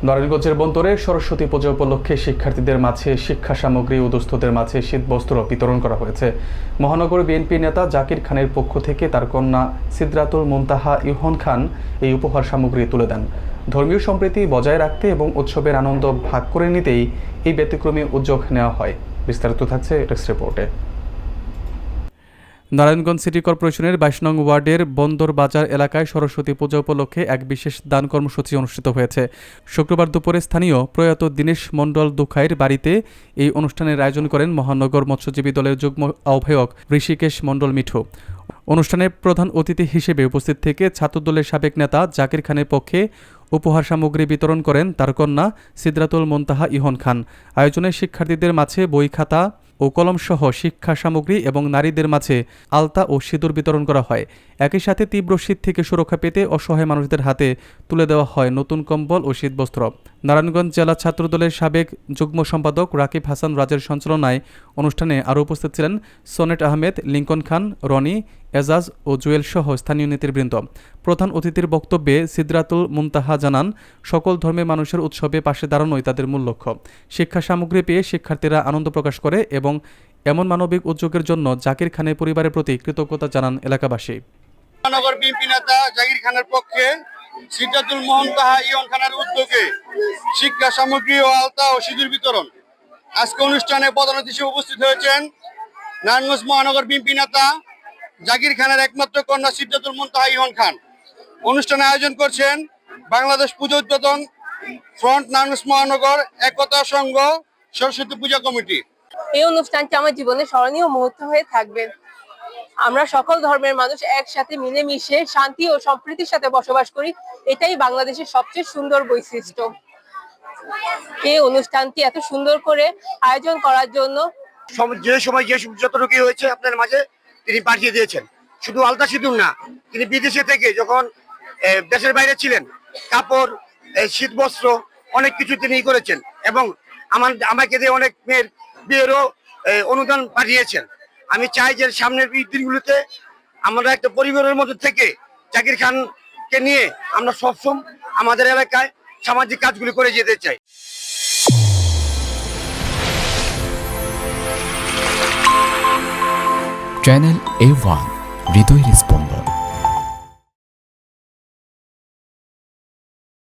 নারায়ণগঞ্জের বন্দরে সরস্বতী পূজা উপলক্ষে শিক্ষার্থীদের মাঝে শিক্ষা সামগ্রী ও দুস্থদের মাঝে শীতবস্ত্র বিতরণ করা হয়েছে। মহানগর বিএনপি নেতা জাকির খানের পক্ষ থেকে তার কন্যা সিদরাতুল মুনতাহা ইউহন খান এই উপহার সামগ্রী তুলে দেন। ধর্মীয় সম্প্রীতি বজায় রাখতে এবং উৎসবের আনন্দ ভাগ করে নিতেই এই ব্যতিক্রমী উদ্যোগ নেওয়া হয়। বিস্তারিত থাকছে টেক্সট রিপোর্টে। নারায়ণগঞ্জ সিটি কর্পোরেশনের ২২ নং ওয়ার্ডের বন্দর বাজার এলাকায় সরস্বতী পূজা উপলক্ষে এক বিশেষ দান কর্মসূচি অনুষ্ঠিত হয়েছে। শুক্রবার দুপুরে স্থানীয় প্রয়াত দীনেশ মণ্ডল দুখাইর বাড়িতে এই অনুষ্ঠানের আয়োজন করেন মহানগর মৎস্যজীবী দলের যুগ্ম আহ্বায়ক ঋষিকেশ মণ্ডল মিঠু। অনুষ্ঠানে প্রধান অতিথি হিসেবে উপস্থিত থেকে ছাত্রদলের সাবেক নেতা জাকির খানের পক্ষে উপহার সামগ্রী বিতরণ করেন তার কন্যা সিদরাতুল মুনতাহা ইউহন খান। আয়োজনে শিক্ষার্থীদের মাঝে বই, খাতা ও কলমসহ শিক্ষা সামগ্রী এবং নারীদের মাঝে আলতা ও সিঁদুর বিতরণ করা হয়। একই সাথে তীব্র শীত থেকে সুরক্ষা পেতে অসহায় মানুষদের হাতে তুলে দেওয়া হয় নতুন কম্বল ও শীতবস্ত্র। নারায়ণগঞ্জ জেলা ছাত্রদলের সাবেক যুগ্ম সম্পাদক রাকিব হাসান রাজের সঞ্চালনায় অনুষ্ঠানে আরও উপস্থিত ছিলেন সনেট আহমেদ, লিঙ্কন খান, রনি, এজাজ ও জুয়েল সহ স্থানীয় নেতৃবৃন্দ। প্রধান অতিথির বক্তব্যে সিদরাতুল মুনতাহা জানান, সকল ধর্মের মানুষের উৎসবে পাশে দাঁড়ানোই তাদের মূল লক্ষ্য। শিক্ষা সামগ্রী পেয়ে শিক্ষার্থীরা আনন্দ প্রকাশ করে এবং এমন মানবিক উদ্যোগের জন্য জাকির খানের পরিবারের প্রতি কৃতজ্ঞতা জানান এলাকাবাসী। মহানগর বিএনপি নেতা জাকির খানের পক্ষে সিদরাতুল মুনতাহা ইউহন খানের উদ্যোগে শিক্ষা সামগ্রী ও আলতা ও সিঁদুর বিতরণ। আজকে অনুষ্ঠানে প্রধান অতিথি হিসেবে উপস্থিত হয়েছেন নারায়ণগঞ্জ মহানগর বিএনপি নেতা জাকির খানের একমাত্র কন্যা সিদরাতুল মুনতাহা ইউহন খান। অনুষ্ঠানে আয়োজন করছেন বাংলাদেশ পূজা উদ্বোধন ফ্রন্ট, নারায়ণগঞ্জ মহানগর একতা সংঘ, সরস্বতী পূজা কমিটি। এই অনুষ্ঠানটি আমার জীবনে স্মরণীয় মুহূর্ত হয়ে থাকবে। আমরা সকল ধর্মের মানুষ একসাথে মিলেমিশে শান্তি ও সম্প্রীতির সাথে বসবাস করি, এটাই বাংলাদেশের সবচেয়ে সুন্দর বৈশিষ্ট্য। এই অনুষ্ঠানটি এত সুন্দর করে আয়োজন করার জন্য যে সময় যতটুকু হয়েছে আপনার মাঝে তিনি পাঠিয়ে দিয়েছেন। শুধু আলতা সিঁদুর না, তিনি বিদেশে থেকে যখন দেশের বাইরে ছিলেন কাপড়, শীত বস্ত্র অনেক কিছু তিনি করেছেন এবং আমাকে দিয়ে অনেক মেয়ের বিয়েরও অনুদান পাঠিয়েছেন। আমি চাই যে সামনের দিনগুলোতে আমরা একটা পরিবারের মধ্যে থেকে জাকির খানকে নিয়ে আমরা সবসময় আমাদের এলাকায় সামাজিক কাজগুলি করে যেতে চাই। চ্যানেল A1 হৃদয়ের স্পন্দন।